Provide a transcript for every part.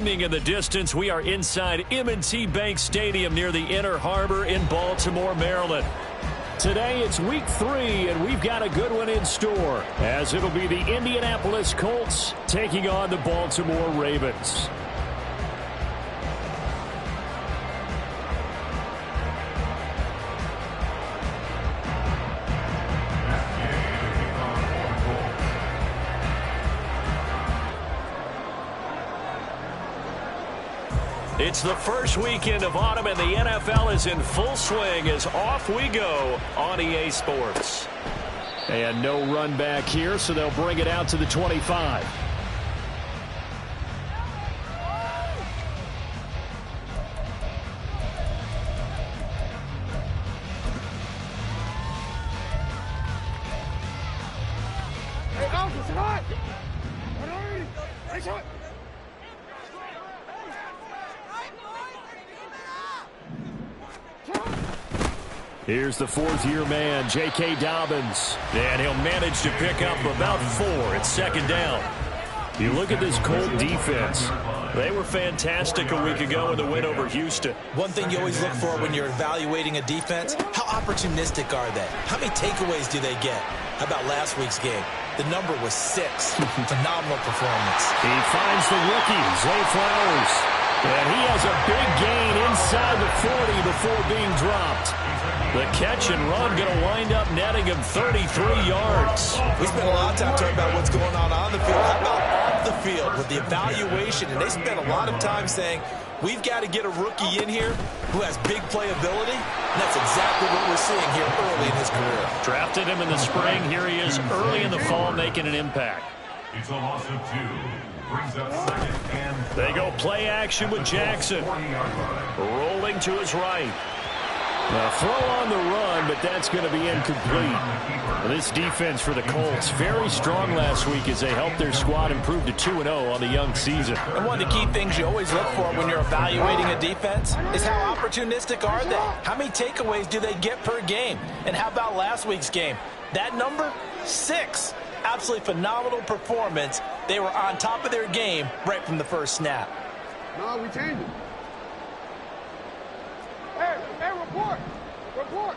In the distance, we are inside M&T Bank Stadium near the Inner Harbor in Baltimore, Maryland. Today it's week 3, and we've got a good one in store, as it'll be the Indianapolis Colts taking on the Baltimore Ravens. It's the first weekend of autumn, and the NFL is in full swing as off we go on EA Sports. And no run back here, so they'll bring it out to the 25. Here's the fourth-year man, J.K. Dobbins. And he'll manage to pick up about 4 at second down. You look at this Colt defense. They were fantastic a week ago in the win over Houston. One thing you always look for when you're evaluating a defense, how opportunistic are they? How many takeaways do they get? How about last week's game? The number was 6. Phenomenal performance. He finds the rookie, Zay Flowers. And he has a big gain inside the 40 before being dropped. The catch and run going to wind up netting him 33 yards. We spent a lot of time talking about what's going on the field. How about off the field with the evaluation? And they spent a lot of time saying, we've got to get a rookie in here who has big playability. And that's exactly what we're seeing here early in his career. Drafted him in the spring. Here he is early in the fall making an impact. It's a loss of 2. Brings up second and they go play action with Jackson. Rolling to his right. Now throw on the run, but that's going to be incomplete. This defense for the Colts, very strong last week as they helped their squad improve to 2-0 on the young season. And one of the key things you always look for when you're evaluating a defense is how opportunistic are they? How many takeaways do they get per game? And how about last week's game? That number, 6. Absolutely phenomenal performance. They were on top of their game right from the first snap. No, we changed it. Hey, report. Report.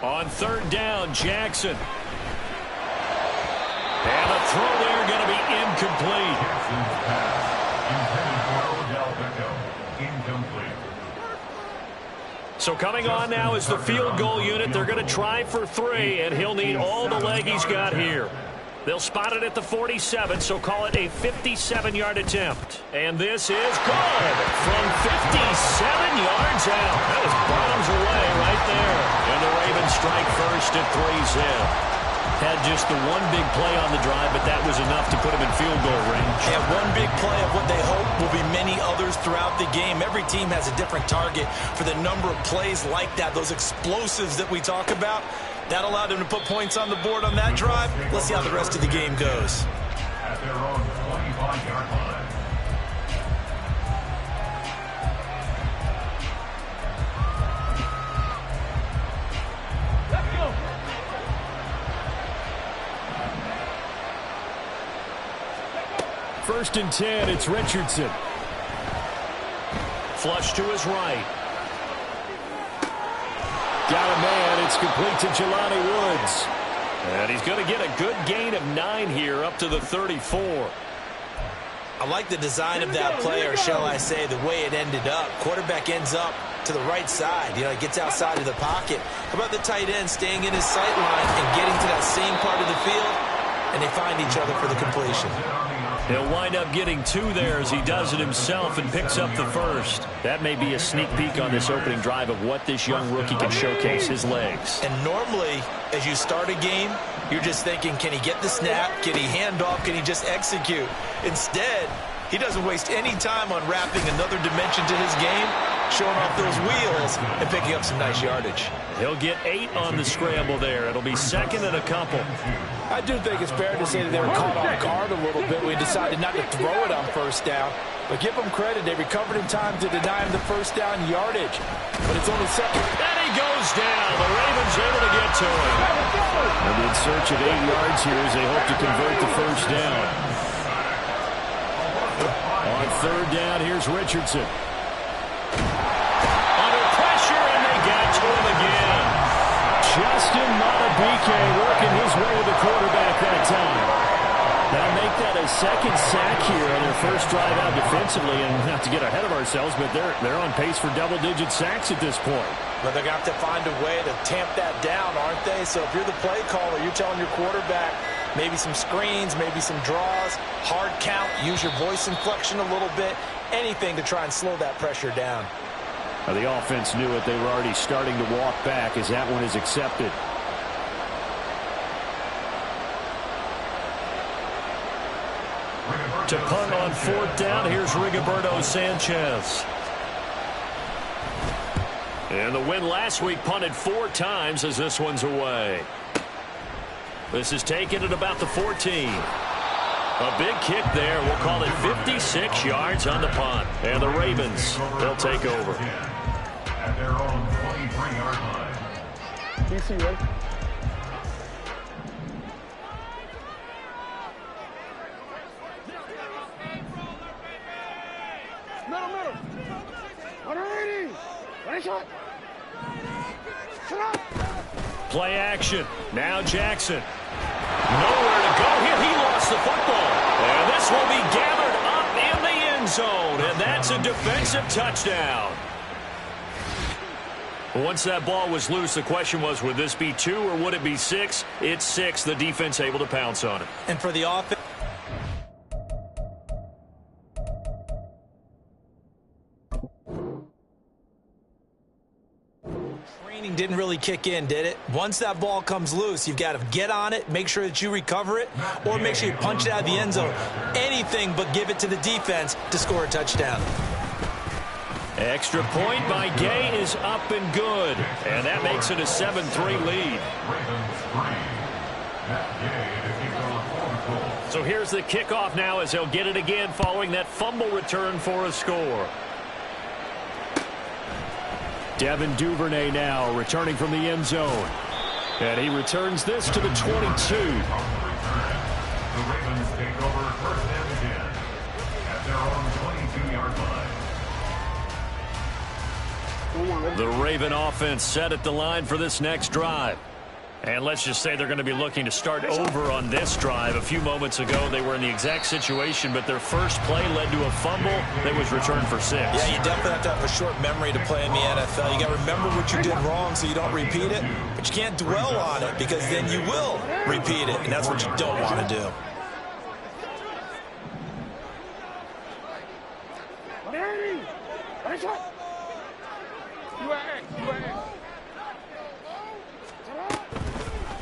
On third down, Jackson. And the throw there going to be incomplete. So coming on now is the field goal unit. They're going to try for 3, and he'll need all the leg he's got here. They'll spot it at the 47, so call it a 57-yard attempt. And this is good from 57 yards out. That was bombs away right there. And the Ravens strike first at 3 zip. Had just the one big play on the drive, but that was enough to put him in field goal range. And one big play of what they hope will be many others throughout the game. Every team has a different target for the number of plays like that, those explosives that we talk about. That allowed them to put points on the board on that drive. Let's see how the rest of the game goes. At their own 25-yard line. Let's go. First and 10, it's Richardson. Flush to his right. Got a man. It's complete to Jelani Woods. And he's going to get a good gain of 9 here up to the 34. I like the design of that play, or shall I say the way it ended up. Quarterback ends up to the right side. You know, he gets outside of the pocket. How about the tight end staying in his sight line and getting to that same part of the field? And they find each other for the completion. He'll wind up getting 2 there as he does it himself and picks up the first. That may be a sneak peek on this opening drive of what this young rookie can showcase his legs. And normally, as you start a game, you're just thinking, can he get the snap? Can he hand off? Can he just execute? Instead, he doesn't waste any time on wrapping another dimension to his game, showing off those wheels and picking up some nice yardage. He'll get 8 on the scramble there. It'll be second and a couple. I do think it's fair to say that they were caught off guard a little bit when we decided not to throw it on first down. But give them credit. They recovered in time to deny him the first down yardage. But it's only second. And he goes goes down. The Ravens able to get to him. They'll be in search of 8 yards here as they hope to convert the first down. On third down, here's Richardson. Under pressure, and they got to him again. Justin Madubuike working his way to the quarterback that time. They'll make that a second sack here on their first drive out defensively, and not to get ahead of ourselves, but they're on pace for double-digit sacks at this point. But they're going to have to find a way to tamp that down, aren't they? So if you're the play caller, you're telling your quarterback maybe some screens, maybe some draws, hard count, use your voice inflection a little bit, anything to try and slow that pressure down. Now, the offense knew it. They were already starting to walk back as that one is accepted. To punt on fourth down, here's Rigoberto Sanchez. And the win last week punted 4 times as this one's away. This is taken at about the 14. A big kick there. We'll call it 56 yards on the punt. And the Ravens, they'll take over. At their own 23-yard line. DC, ready? Middle. 180. Ready, shot. Shut up. Play action. Now Jackson. Nowhere to go here. He lost the football. And this will be gathered up in the end zone. And that's a defensive touchdown. Once that ball was loose, the question was, would this be 2 or would it be 6? It's 6. The defense able to pounce on it. And for the offense, training didn't really kick in, did it? Once that ball comes loose, you've got to get on it, make sure that you recover it, or make sure you punch it out of the end zone. Anything but give it to the defense to score a touchdown. Extra point by Gay is up and good. And that makes it a 7-3 lead. So here's the kickoff now as they'll get it again following that fumble return for a score. Devin Duvernay now returning from the end zone. And he returns this to the 22. The Ravens take over first and 10 at their own 22-yard line. The Raven offense set at the line for this next drive. And let's just say they're going to be looking to start over on this drive. A few moments ago, they were in the exact situation, but their first play led to a fumble that was returned for 6. Yeah, you definitely have to have a short memory to play in the NFL. You got to remember what you did wrong so you don't repeat it, but you can't dwell on it because then you will repeat it, and that's what you don't want to do.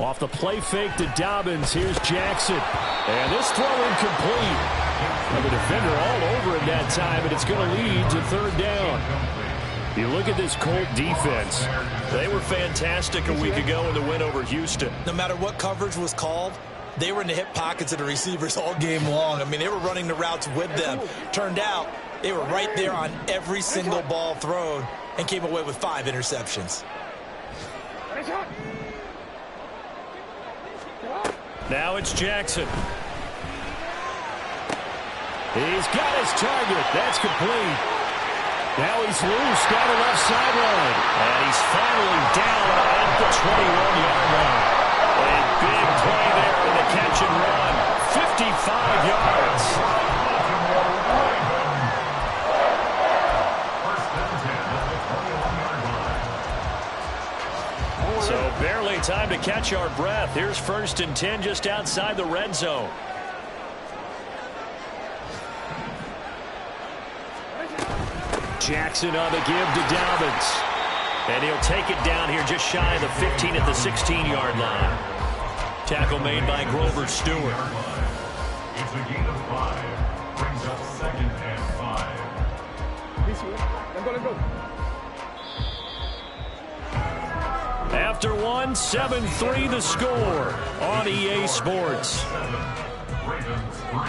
Off the play fake to Dobbins. Here's Jackson. And this throw incomplete. And the defender all over him that time, and it's going to lead to third down. You look at this Colt defense. They were fantastic a week ago in the win over Houston. No matter what coverage was called, they were in the hip pockets of the receivers all game long. I mean, they were running the routes with them. Turned out they were right there on every single ball thrown and came away with 5 interceptions. Now it's Jackson. He's got his target. That's complete. Now he's loose down the left sideline. And he's finally down at the 21-yard line. A big play there in the catch and run. 55 yards. So barely time to catch our breath. Here's 1st and 10 just outside the red zone. Jackson on the give to Dobbins. And he'll take it down here just shy of the 15 at the 16-yard line. Tackle made by Grover Stewart. It's a gain of 5. Brings up 2nd and 5. Let's go. After 7-3 the score on EA Sports. Ravens 3.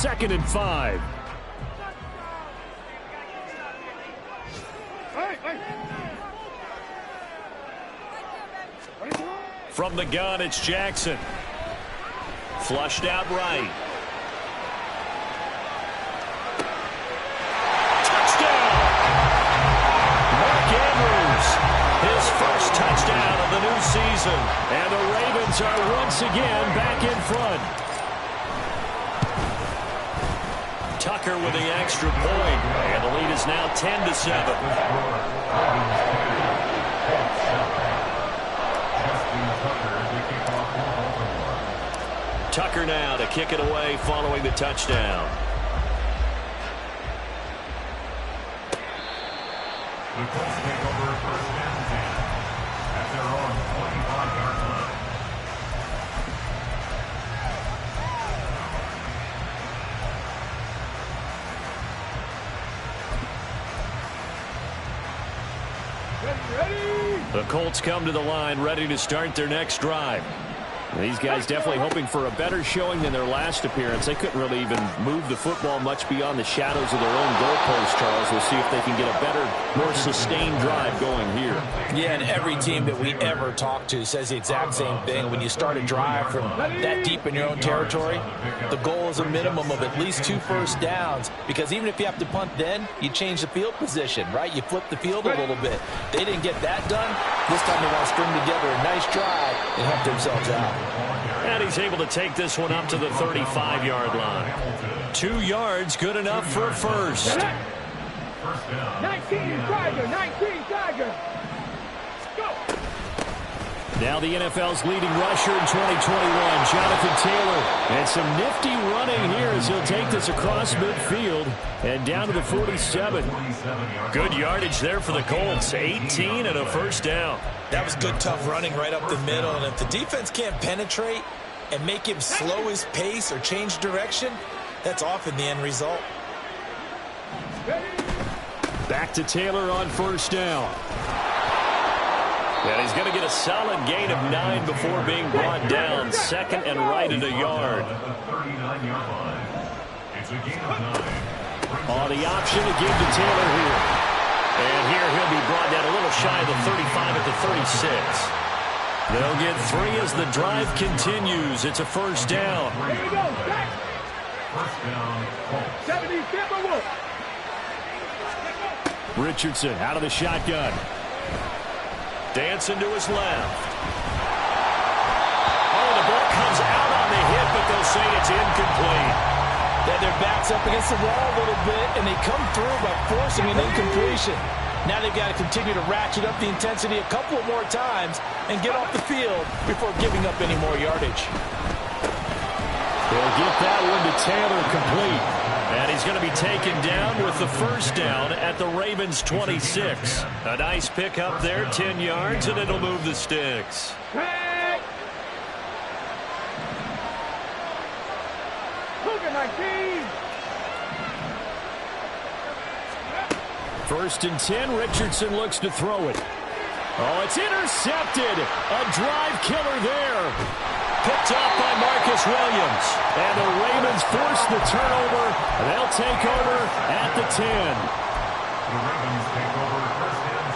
2nd and 5. From the gun, it's Jackson. Flushed out right. Touchdown! Mark Andrews, his first touchdown of the new season. And the Ravens are once again back in front. Tucker with the extra point. And the lead is now 10-7. Tucker now to kick it away following the touchdown. The Colts take over 1st and 10 at their own 25-yard line. The Colts come to the line ready to start their next drive. These guys definitely hoping for a better showing than their last appearance. They couldn't really even move the football much beyond the shadows of their own goalpost, Charles. We'll see if they can get a better, more sustained drive going here. Yeah, and every team that we ever talk to says the exact same thing. When you start a drive from that deep in your own territory, the goal is a minimum of at least 2 first downs, because even if you have to punt then, you change the field position, right? You flip the field a little bit. They didn't get that done. This time they want to string together a nice drive and help themselves out. And he's able to take this one up to the 35-yard line. 2 yards, good enough for a first. 19 Tiger, 19 Tiger. Go. Now the NFL's leading rusher in 2021, Jonathan Taylor. And some nifty running here as he'll take this across midfield and down to the 47. Good yardage there for the Colts. 18 and a first down. That was good, tough running right up the middle. And if the defense can't penetrate and make him slow his pace or change direction, that's often the end result. Back to Taylor on first down. And he's going to get a solid gain of 9 before being brought down. 2nd and right at a yard. Oh, the option to give to Taylor here. And here he'll be brought down a little shy of the 35 at the 36. They'll get 3 as the drive continues. It's a first down. Here we go. First down, Colts. 75 Richardson out of the shotgun. Dancing to his left. Oh, the ball comes out on the hit, but they'll say it's incomplete. Then their backs up against the wall a little bit, and they come through by forcing an incompletion. Now they've got to continue to ratchet up the intensity a couple of more times and get off the field before giving up any more yardage. They'll get that one to Taylor complete. And he's going to be taken down with the first down at the Ravens' 26. A nice pickup there, 10 yards, and it'll move the sticks. Hey. 19. First and 10, Richardson looks to throw it. Oh, it's intercepted. A drive killer there. Picked up by Marcus Williams. And the Ravens force the turnover. They'll take over at the 10. The Ravens take over 1st and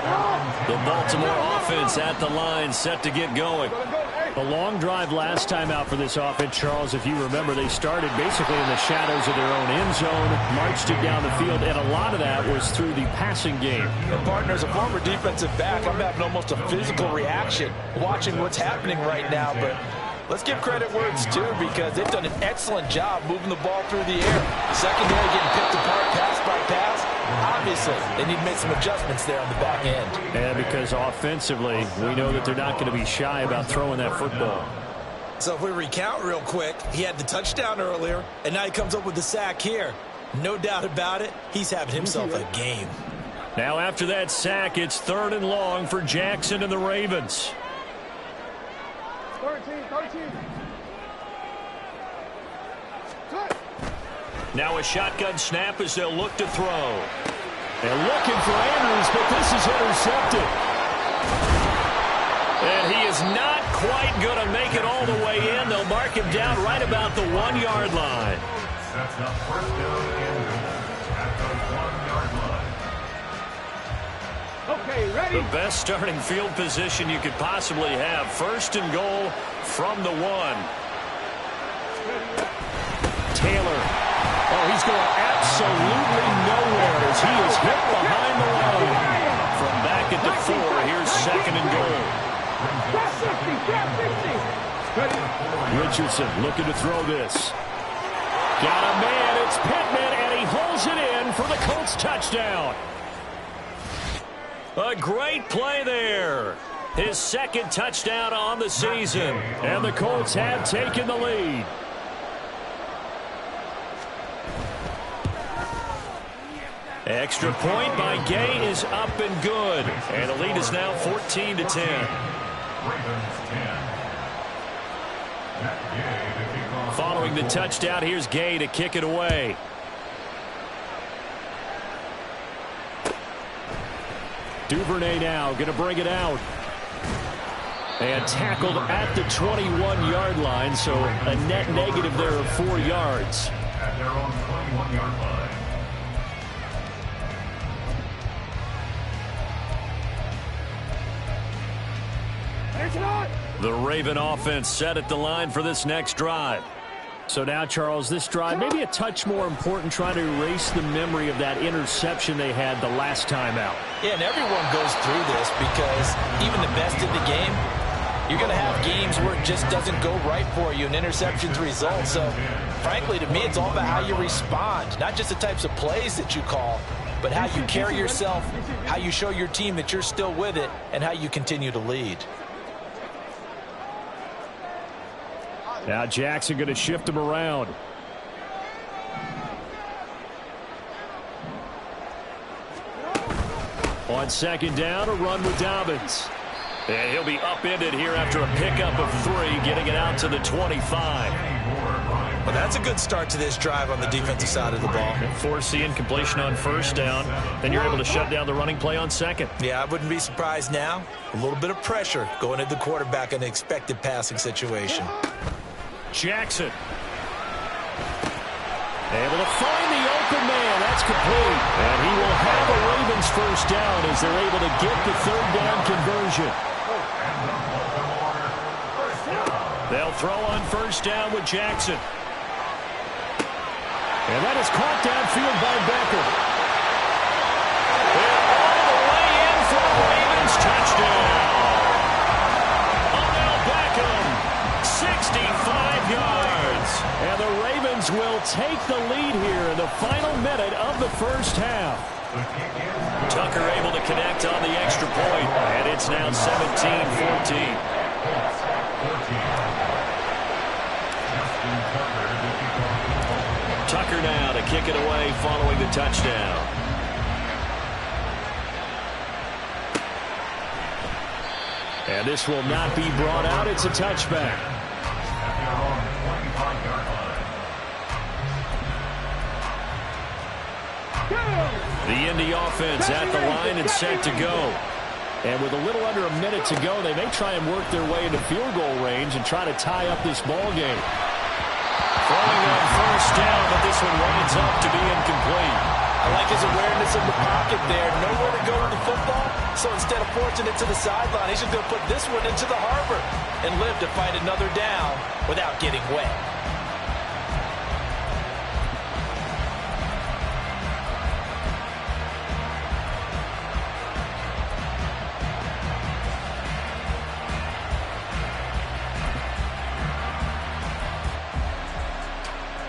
10. The Baltimore offense at the line, set to get going. A long drive last time out for this offense, Charles. If you remember, they started basically in the shadows of their own end zone, marched it down the field, and a lot of that was through the passing game. And partner, as a former defensive back, I'm having almost a physical reaction watching what's happening right now. But let's give credit where it's due, because they've done an excellent job moving the ball through the air. Secondary getting picked apart pass by pass. Obviously, they need to make some adjustments there on the back end. And because offensively, we know that they're not going to be shy about throwing that football. So if we recount real quick, he had the touchdown earlier, and now he comes up with the sack here. No doubt about it, he's having himself a game. Now after that sack, it's 3rd and long for Jackson and the Ravens. 13. Now a shotgun snap as they'll look to throw. And looking for Andrews, but this is intercepted. And he is not quite going to make it all the way in. They'll mark him down right about the 1-yard line. That's the first down and goal at the 1-yard line. Okay, ready? The best starting field position you could possibly have. First and goal from the 1. Taylor. Oh, he's going absolutely nowhere as he is hit behind the line. From back at the 4, here's second and goal. Richardson looking to throw this. Got a man, it's Pittman, and he holds it in for the Colts touchdown. A great play there. His second touchdown on the season. And the Colts have taken the lead. Extra point by Gay is up and good. And the lead is now 14-10. Ravens 10. Following the touchdown, here's Gay to kick it away. Duvernay now going to bring it out. And tackled at the 21-yard line, so a net negative there of 4 yards. At their own 21-yard line. The Raven offense set at the line for this next drive. So now, Charles, this drive maybe a touch more important, trying to erase the memory of that interception they had the last time out. Yeah, and everyone goes through this because even the best in the game, you're going to have games where it just doesn't go right for you and interceptions result. So, frankly, to me, it's all about how you respond, not just the types of plays that you call, but how you carry yourself, how you show your team that you're still with it, and how you continue to lead. Now Jackson going to shift him around. On second down, a run with Dobbins. And he'll be upended here after a pickup of 3, getting it out to the 25. Well, that's a good start to this drive on the defensive side of the ball. Force the incompletion on first down. Then you're able to shut down the running play on second. Yeah, I wouldn't be surprised now. A little bit of pressure going at the quarterback in an expected passing situation. Jackson. Able to find the open man. That's complete. And he will have a Ravens first down as they're able to get the third down conversion. They'll throw on first down with Jackson. And that is caught downfield by Becker. And all the way in for a Ravens touchdown. Odell Beckham, 65 yards. And the Ravens will take the lead here in the final minute of the first half. Tucker able to connect on the extra point, and it's now 17-14. Tucker now to kick it away following the touchdown. And this will not be brought out. It's a touchback. The Indy offense at the line and set to go. And with a little under a minute to go, they may try and work their way into field goal range and try to tie up this ball game. Throwing on first down, but this one winds up to be incomplete. I like his awareness in the pocket there. Nowhere to go with the football, so instead of forcing it to the sideline, he's just going to put this one into the harbor and live to fight another down without getting wet.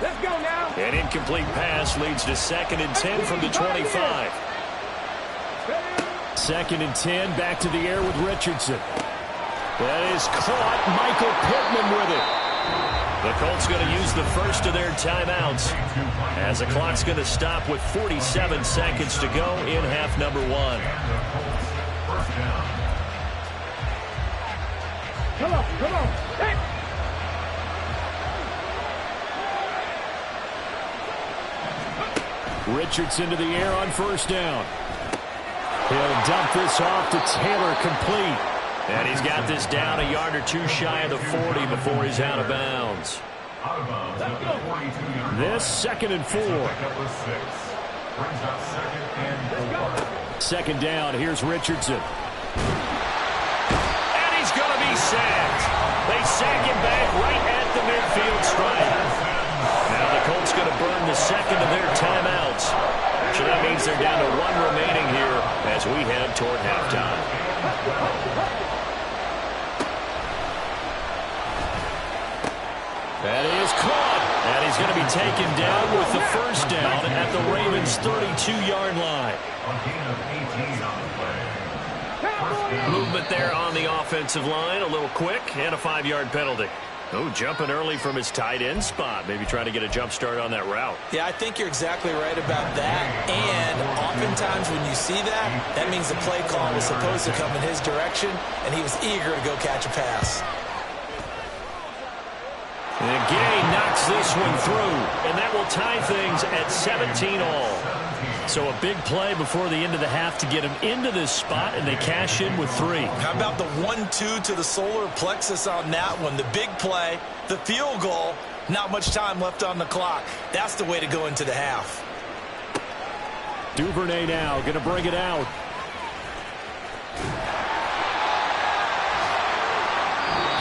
Let's go now. An incomplete pass leads to 2nd and 10 from the 25. 2nd and 10, back to the air with Richardson. That is caught. Michael Pittman with it. The Colts going to use the first of their timeouts as the clock's going to stop with 47 seconds to go in half number 1. Come on, come on. Hey. Richardson to the air on first down. He'll dump this off to Taylor, complete. And he's got this down a yard or two shy of the 40 before he's out of bounds. Out of bounds at the 42-yard line. This 2nd and 4. Number 6 brings up 2nd and 4. 2nd down. Here's Richardson. And he's going to be sacked. They sack him back right at the midfield stripe. Now the Colts going to burn the second of their timeouts. So that means they're down to 1 remaining here as we head toward halftime. That is caught. And he's going to be taken down with the first down at the Ravens' 32-yard line. A gain of 18 on the play. First down. Movement there on the offensive line, a little quick, and a 5-yard penalty. Oh, jumping early from his tight end spot. Maybe trying to get a jump start on that route. Yeah, I think you're exactly right about that. And oftentimes when you see that, that means the play call was supposed to come in his direction, and he was eager to go catch a pass. And Gay knocks this one through, and that will tie things at 17 all. So a big play before the end of the half to get him into this spot, and they cash in with 3. How about the 1-2 to the solar plexus on that one? The big play, the field goal, not much time left on the clock. That's the way to go into the half. Duvernay now going to bring it out.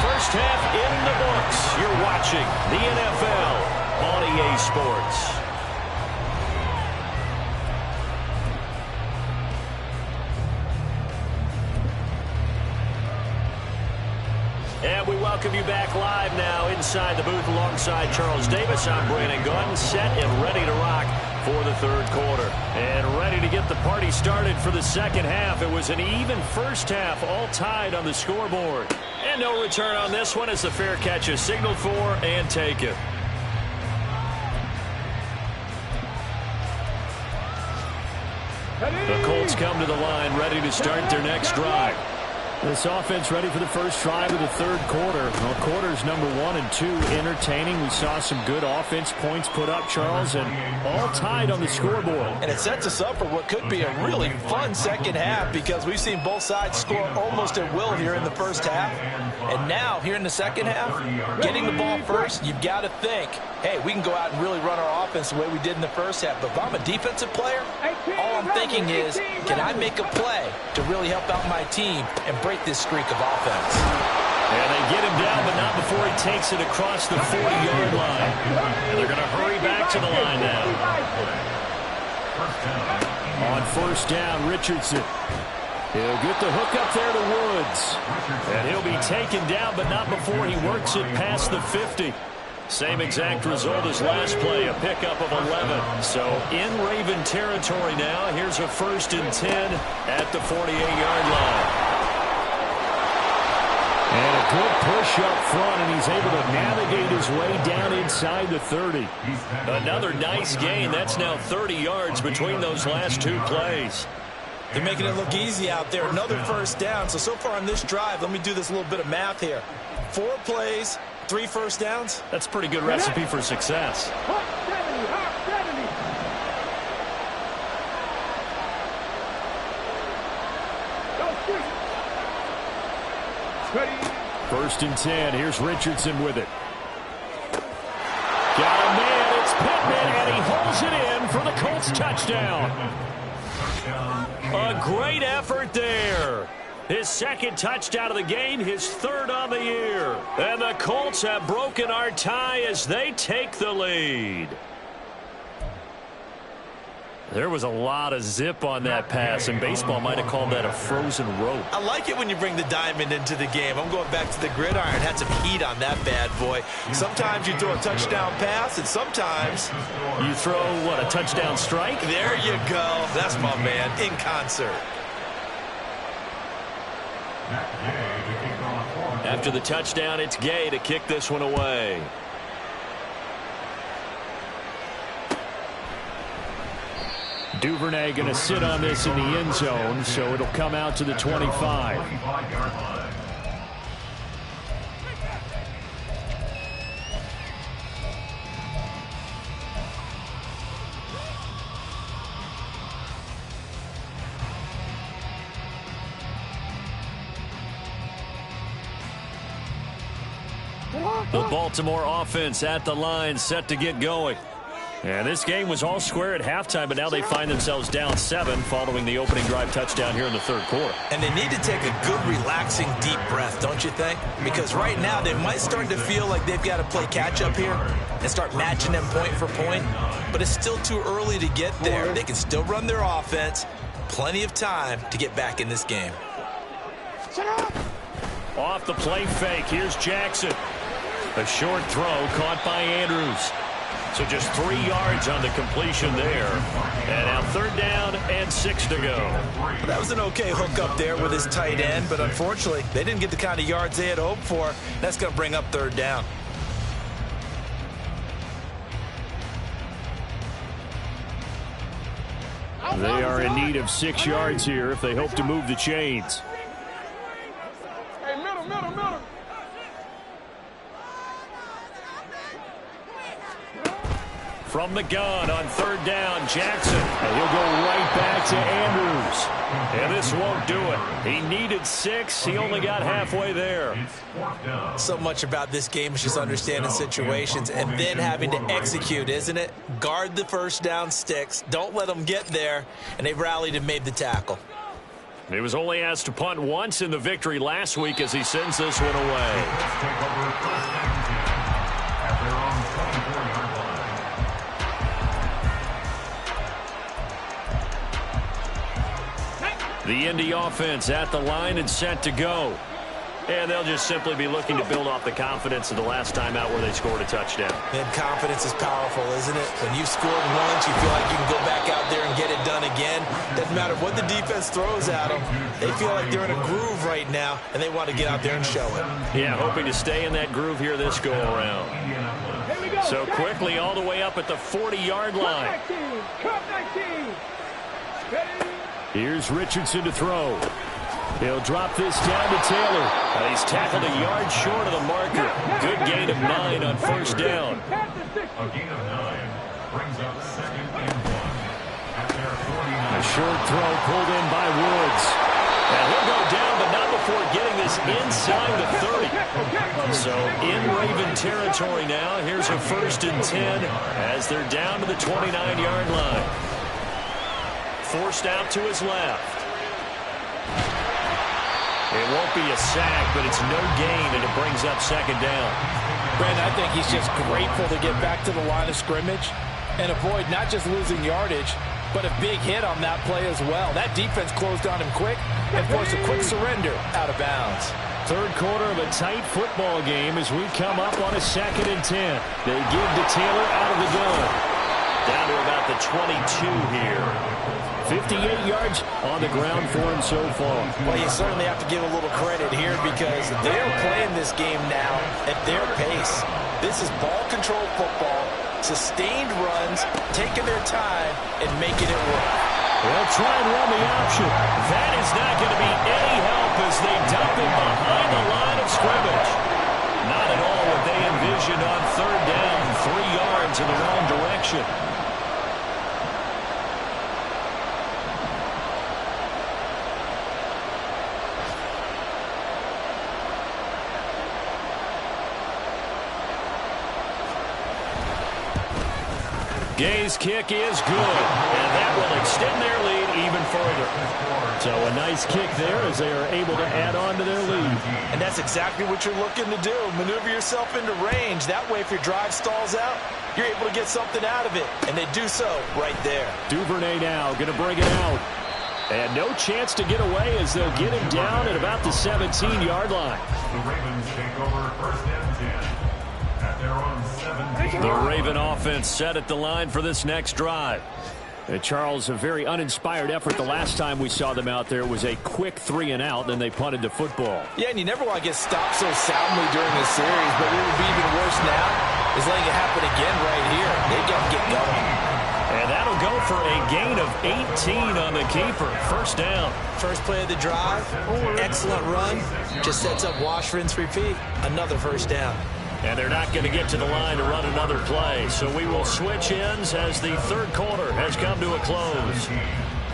First half in the books. You're watching the NFL on EA Sports. And we welcome you back live now inside the booth alongside Charles Davis. I'm Brandon Gaudin, set and ready to rock for the third quarter. And ready to get the party started for the second half. It was an even first half, all tied on the scoreboard. And no return on this one as the fair catch is signaled for and taken. The Colts come to the line ready to start their next drive. This offense ready for the first drive of the third quarter. Well, quarters number 1 and 2 entertaining. We saw some good offense points put up, Charles, and all tied on the scoreboard. And it sets us up for what could be a really fun second half because we've seen both sides score almost at will here in the first half. And now, here in the second half, getting the ball first, you've got to think, hey, we can go out and really run our offense the way we did in the first half. But if I'm a defensive player, all I'm thinking is, can I make a play to really help out my team and break this streak of offense? And they get him down, but not before he takes it across the 40-yard line. And they're going to hurry back to the line now. On first down, Richardson. He'll get the hook up there to Woods. And he'll be taken down, but not before he works it past the 50. Same exact result as last play, a pickup of 11. So in Raven territory now, here's a 1st and 10 at the 48-yard line. And a good push up front, and he's able to navigate his way down inside the 30. Another nice gain. That's now 30 yards between those last 2 plays. They're making it look easy out there. Another first down. So far on this drive, let me do this little bit of math here. 4 plays, 3 first downs. That's a pretty good recipe for success. First and 10. Here's Richardson with it. Got a man. It's Pittman, and he holds it in for the Colts touchdown. A great effort there. His 2nd touchdown of the game, his 3rd on the year. And the Colts have broken our tie as they take the lead. There was a lot of zip on that pass, and baseball might have called that a frozen rope. I like it when you bring the diamond into the game. I'm going back to the gridiron. Had some heat on that bad boy. Sometimes you throw a touchdown pass, and sometimes you throw, what, a touchdown strike? There you go. That's my man, in concert. After the touchdown, it's Gay to kick this one away. Duvernay going to sit on this in the end zone, so it'll come out to the 25. The Baltimore offense at the line, set to get going. And this game was all square at halftime, but now they find themselves down 7 following the opening drive touchdown here in the third quarter. And they need to take a good, relaxing, deep breath, don't you think? Because right now they might start to feel like they've got to play catch-up here and start matching them point for point. But it's still too early to get there. They can still run their offense. Plenty of time to get back in this game. Off the play fake, here's Jackson. A short throw caught by Andrews. So just 3 yards on the completion there. And now third down and 6 to go. That was an okay hook up there with his tight end, but unfortunately, they didn't get the kind of yards they had hoped for. That's going to bring up third down. They are in need of 6 yards here if they hope to move the chains. Hey, middle. From the gun on third down, Jackson. And he'll go right back to Andrews. And this won't do it. He needed 6. He only got halfway there. So much about this game is just understanding situations and then having to execute, isn't it? Guard the first down sticks. Don't let them get there. And they rallied and made the tackle. He was only asked to punt once in the victory last week as he sends this one away. Take over first and 10 at their own 24-yard line. The Indy offense at the line and set to go. And they'll just simply be looking to build off the confidence of the last time out where they scored a touchdown. And confidence is powerful, isn't it? When you've scored once, you feel like you can go back out there and get it done again. Doesn't matter what the defense throws at them. They feel like they're in a groove right now, and they want to get out there and show it. Yeah, hoping to stay in that groove here this go-around. So quickly all the way up at the 40-yard line. Cut 19. Here's Richardson to throw. He'll drop this down to Taylor. He's tackled a yard short of the marker. Good gain of 9 on first down. A gain of 9 brings up 2nd and 1 at their 49. A short throw pulled in by Woods. And he'll go down, but not before getting this inside the 30. So in Raven territory now. Here's a 1st and 10 as they're down to the 29-yard line. Forced out to his left. It won't be a sack, but it's no gain, and it brings up 2nd down. Brandon, I think he's just grateful to get back to the line of scrimmage and avoid not just losing yardage, but a big hit on that play as well. That defense closed on him quick and forced a quick surrender out of bounds. Third quarter of a tight football game as we come up on a 2nd and 10. They give to Taylor out of the gun. Down to about the 22 here. 58 yards on the ground for him so far. Well, you certainly have to give a little credit here because they're playing this game now at their pace. This is ball control football, sustained runs, taking their time, and making it work. They'll try and run the option. That is not going to be any help as they dump it behind the line of scrimmage. Not at all what they envisioned on third down. 3 yards in the wrong direction. Gay's kick is good, and that will extend their lead even further. So a nice kick there as they are able to add on to their lead. And that's exactly what you're looking to do. Maneuver yourself into range. That way, if your drive stalls out, you're able to get something out of it. And they do so right there. Duvernay now going to bring it out. And no chance to get away as they'll get him down at about the 17-yard line. The Ravens take over 1st and 10 at their own 17. The Raven offense set at the line for this next drive. Charles, a very uninspired effort the last time we saw them out there was a quick 3-and-out, then they punted the football. Yeah, and you never want to get stopped so soundly during this series, but what would be even worse now is letting it happen again right here. They've got to get going. And that'll go for a gain of 18 on the keeper. First down. First play of the drive, excellent run. Just sets up wash, rinse, repeat. Another first down. And they're not going to get to the line to run another play. So we will switch ends as the third quarter has come to a close.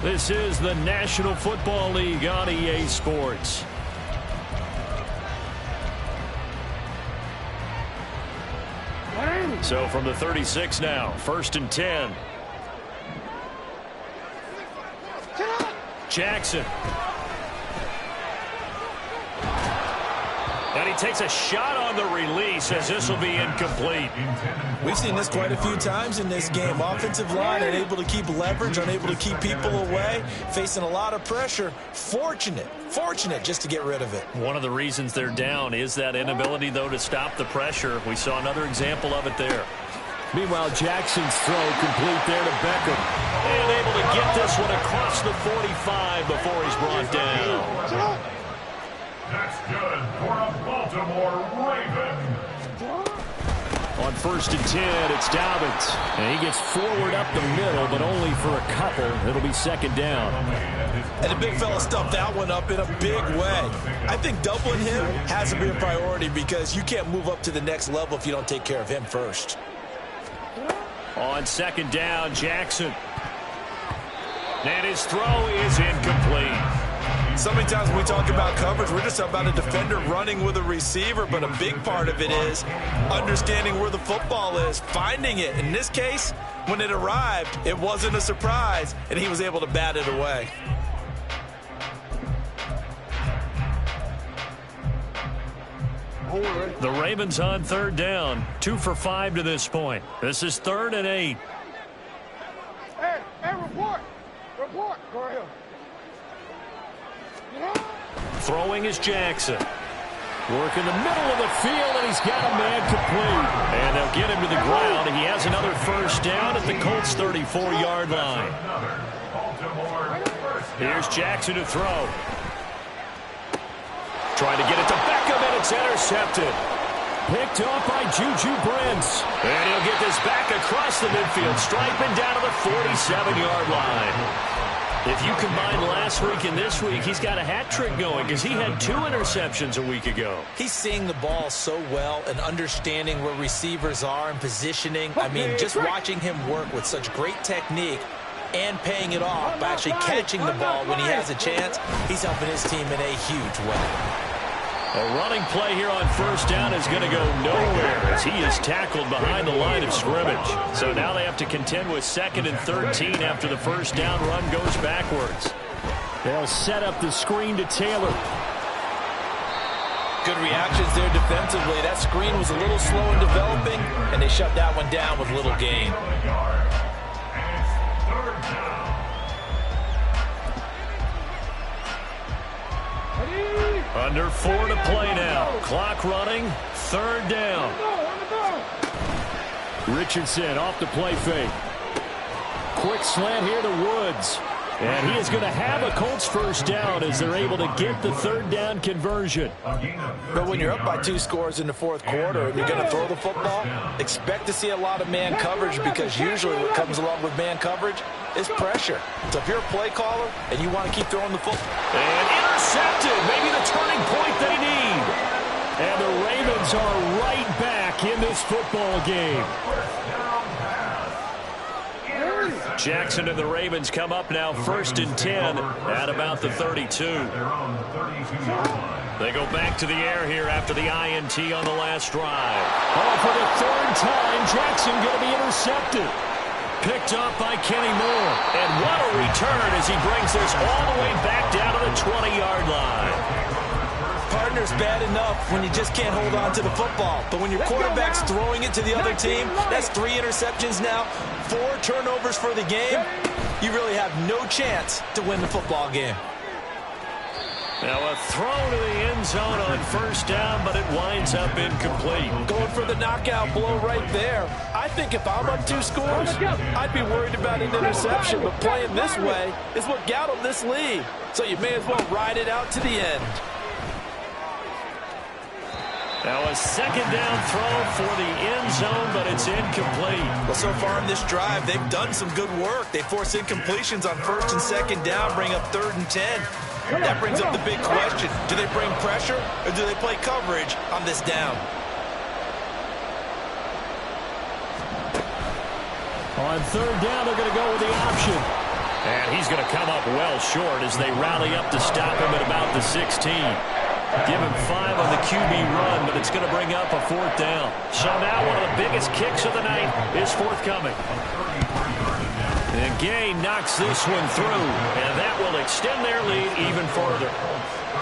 This is the National Football League on EA Sports. So from the 36 now, 1st and 10. Jackson. And he takes a shot on the release as this will be incomplete. We've seen this quite a few times in this game. Offensive line unable to keep leverage, unable to keep people away, facing a lot of pressure. Fortunate just to get rid of it. One of the reasons they're down is that inability, though, to stop the pressure. We saw another example of it there. Meanwhile, Jackson's throw complete there to Beckham. And able to get this one across the 45 before he's brought down. That's good for a Baltimore Raven. On 1st and 10, it's Dobbins. And he gets forward up the middle, but only for a couple. It'll be 2nd down. And the big fella stuffed that one up in a big way. I think doubling him has to be a priority because you can't move up to the next level if you don't take care of him first. On 2nd down, Jackson. And his throw is incomplete. So many times when we talk about coverage, we're just about a defender running with a receiver, but a big part of it is understanding where the football is, finding it. In this case, when it arrived, it wasn't a surprise, and he was able to bat it away. The Ravens on 3rd down, 2 for 5 to this point. This is 3rd and 8. Hey, report. Go ahead. Throwing is Jackson. Work in the middle of the field, and he's got a man complete. And they'll get him to the ground, and he has another 1st down at the Colts' 34-yard line. Here's Jackson to throw. Trying to get it to Beckham, and it's intercepted. Picked off by Juju Brents. And he'll get this back across the midfield stripe and down to the 47-yard line. If you combine last week and this week, he's got a hat trick going because he had 2 interceptions a week ago. He's seeing the ball so well and understanding where receivers are and positioning. I mean, just watching him work with such great technique and paying it off by actually catching the ball when he has a chance, he's helping his team in a huge way. A running play here on 1st down is going to go nowhere as he is tackled behind the line of scrimmage. So now they have to contend with 2nd and 13 after the 1st down run goes backwards. They'll set up the screen to Taylor. Good reactions there defensively. That screen was a little slow in developing, and they shut that one down with little gain. Under 4 to play now. Clock running. 3rd down. Richardson off the play fake. Quick slant here to Woods. And he is going to have a Colts 1st down as they're able to get the 3rd down conversion. But when you're up by 2 scores in the 4th quarter and you're going to throw the football, expect to see a lot of man coverage because usually what comes along with man coverage is pressure. So if you're a play caller and you want to keep throwing the football. And intercepted. Maybe the turning point they need. And the Ravens are right back in this football game. Jackson and the Ravens come up now 1st and 10 at about the 32. They go back to the air here after the INT on the last drive. Oh, for the 3rd time, Jackson going to be intercepted. Picked up by Kenny Moore. And what a return as he brings this all the way back down to the 20-yard line. Partner's bad enough when you just can't hold on to the football. But when your quarterback's throwing it to the other team, that's 3 interceptions now, 4 turnovers for the game. You really have no chance to win the football game. Now a throw to the end zone on 1st down, but it winds up incomplete. Going for the knockout blow right there. I think if I'm up 2 scores, I'd be worried about an interception. But playing this way is what got them this lead. So you may as well ride it out to the end. Now a 2nd down throw for the end zone, but it's incomplete. Well, so far in this drive, they've done some good work. They force incompletions on 1st and 2nd down, bring up 3rd and 10. That brings up the big question. Do they bring pressure or do they play coverage on this down? On 3rd down, they're going to go with the option. And he's going to come up well short as they rally up to stop him at about the 16. Give him 5 on the QB run, but it's going to bring up a 4th down. So now one of the biggest kicks of the night is forthcoming. And Gay knocks this one through, and that will extend their lead even further.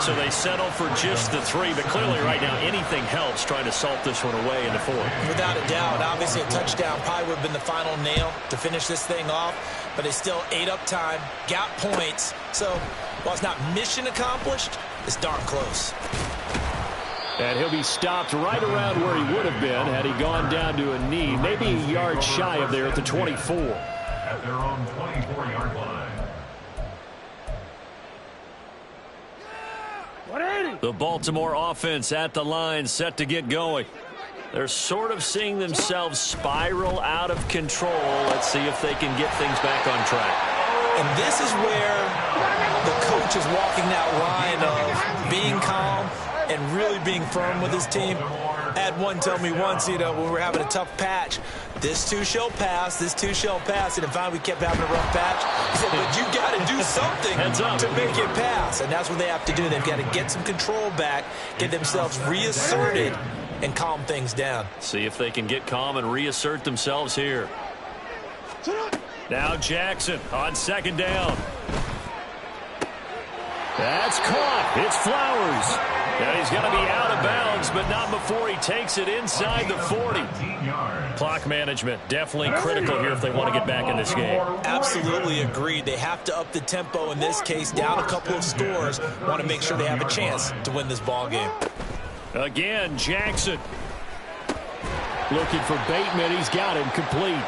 So they settle for just the 3, but clearly right now anything helps trying to salt this one away in the 4th. Without a doubt, obviously a touchdown probably would have been the final nail to finish this thing off, but it's still ate up time, got points. So while it's not mission accomplished, it's darn close. And he'll be stopped right around where he would have been had he gone down to a knee, maybe a yard shy of there at the 24. At their own 24-yard line. The Baltimore offense at the line, set to get going. They're sort of seeing themselves spiral out of control. Let's see if they can get things back on track. And this is where the coach is walking that line of being calm and really being firm with his team. I had one tell me once, when we were having a tough patch, this too shall pass, this too shall pass. And in fact, we kept having a rough patch. He said, but you got to do something to make it pass. And that's what they have to do. They've got to get some control back, get themselves reasserted, and calm things down. See if they can get calm and reassert themselves here. Now Jackson on 2nd down. That's caught. It's Flowers. And he's going to be out of bounds, but not before he takes it inside the 40. Clock management definitely critical here if they want to get back in this game. Absolutely agreed. They have to up the tempo in this case, down a couple of scores. Want to make sure they have a chance to win this ball game. Again, Jackson. Looking for Bateman. He's got him complete.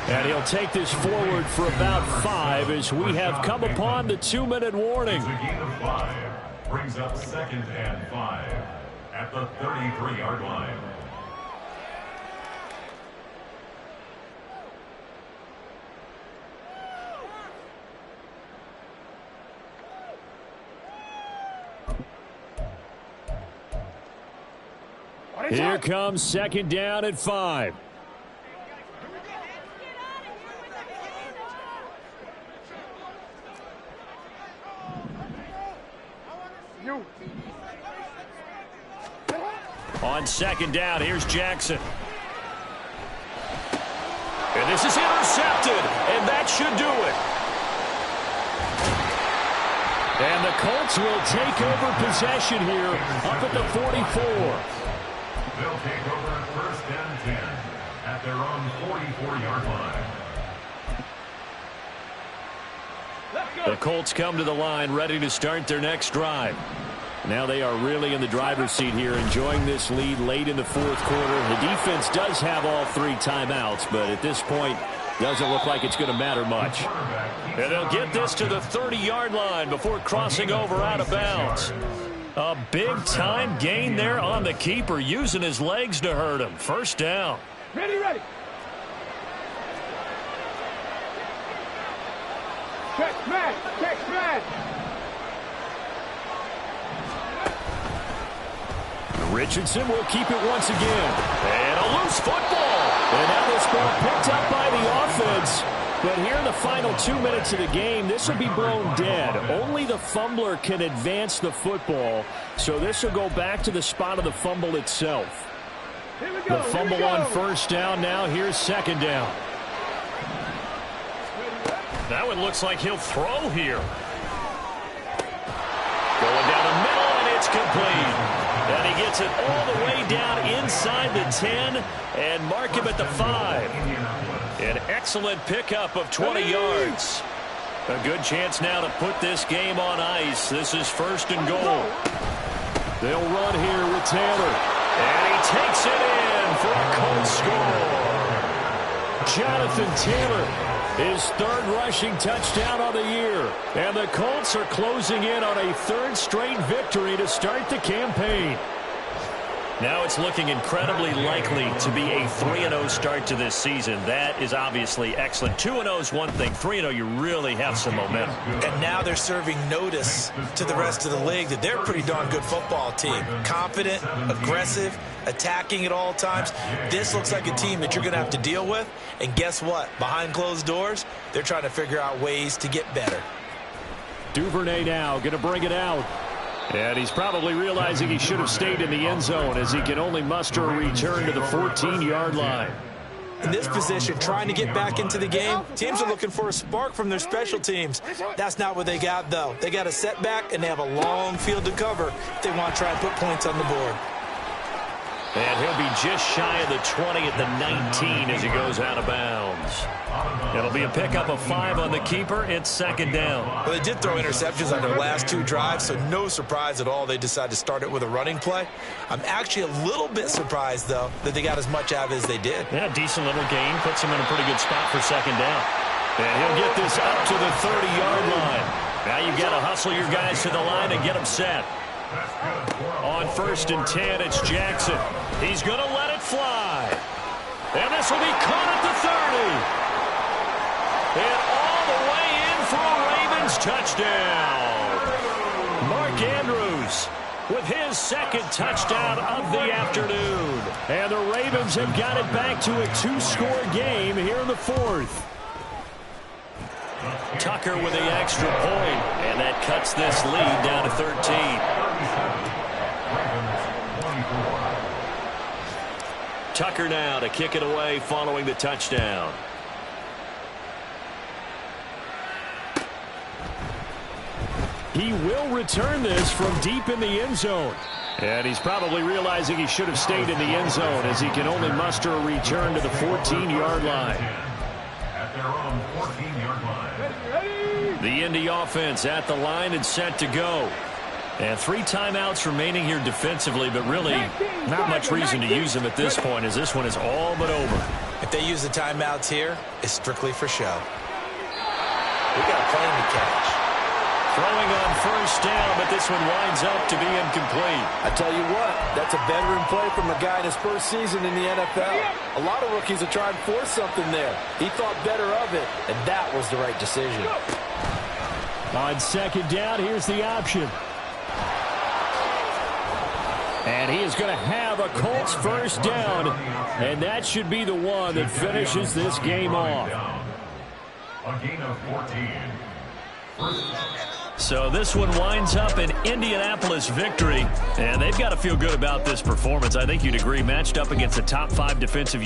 And he'll take this forward for about 5 as we have come upon the 2-minute warning. It's a gain of 5. Brings up 2nd and 5 at the 33-yard line. Here comes 2nd down at 5. On 2nd down, here's Jackson. And this is intercepted, and that should do it. And the Colts will take over possession here up at the 44. They'll take over 1st and 10 at their own 44-yard line. The Colts come to the line ready to start their next drive. Now they are really in the driver's seat here, enjoying this lead late in the 4th quarter. The defense does have all 3 timeouts, but at this point, doesn't look like it's going to matter much. And they'll get this to the 30-yard line before crossing over out of bounds. A big-time gain there on the keeper, using his legs to hurt him. 1st down. Ready. Catch man. Richardson will keep it once again. And a loose football. And now this ball picked up by the offense. But here in the final 2 minutes of the game, this will be blown dead. Only the fumbler can advance the football. So this will go back to the spot of the fumble itself. The fumble on 1st down. Now here's 2nd down. That one looks like he'll throw here. Going down the middle, and it's complete. And he gets it all the way down inside the 10 and mark him at the 5. An excellent pickup of 20 yards. A good chance now to put this game on ice. This is 1st and goal. They'll run here with Taylor. And he takes it in for a Colts score. Jonathan Taylor, his 3rd rushing touchdown of the year. And the Colts are closing in on a 3rd straight victory to start the campaign. Now it's looking incredibly likely to be a 3-0 start to this season. That is obviously excellent. 2-0 is one thing. 3-0, you really have some momentum. And now they're serving notice to the rest of the league that they're a pretty darn good football team. Confident, aggressive, attacking at all times. This looks like a team that you're going to have to deal with. And guess what? Behind closed doors, they're trying to figure out ways to get better. Duvernay now going to bring it out. And he's probably realizing he should have stayed in the end zone as he can only muster a return to the 14-yard line. In this position, trying to get back into the game, teams are looking for a spark from their special teams. That's not what they got, though. They got a setback, and they have a long field to cover if they want to try and put points on the board. And he'll be just shy of the 20 at the 19 as he goes out of bounds. It'll be a pickup of 5 on the keeper. It's second down. Well, they did throw interceptions on their last 2 drives, so no surprise at all they decided to start it with a running play. I'm actually a little bit surprised, though, that they got as much out of it as they did. Yeah, decent little gain. Puts him in a pretty good spot for second down. And he'll get this up to the 30-yard line. Now you've got to hustle your guys to the line and get them set. On 1st and 10, it's Jackson. He's going to let it fly. And this will be caught at the 30. And all the way in for a Ravens touchdown. Mark Andrews with his second touchdown of the afternoon. And the Ravens have got it back to a 2-score game here in the 4th. Tucker with the extra point, and that cuts this lead down to 13. Tucker now to kick it away following the touchdown. He will return this from deep in the end zone. And he's probably realizing he should have stayed in the end zone as he can only muster a return to the 14-yard line. At their own 14-yard line. The Indy offense at the line and set to go. And 3 timeouts remaining here defensively, but really not much reason to use them at this point as this one is all but over. If they use the timeouts here, it's strictly for show. We got a plane to catch. Throwing on 1st down, but this one winds up to be incomplete. I tell you what, that's a veteran play from a guy in his first season in the NFL. A lot of rookies are trying to force something there. He thought better of it, and that was the right decision. On 2nd down, here's the option. And he is going to have a Colts 1st down, and that should be the one that finishes this game off. A gain of 14. So this one winds up an Indianapolis victory, and they've got to feel good about this performance. I think you'd agree, matched up against a top 5 defensive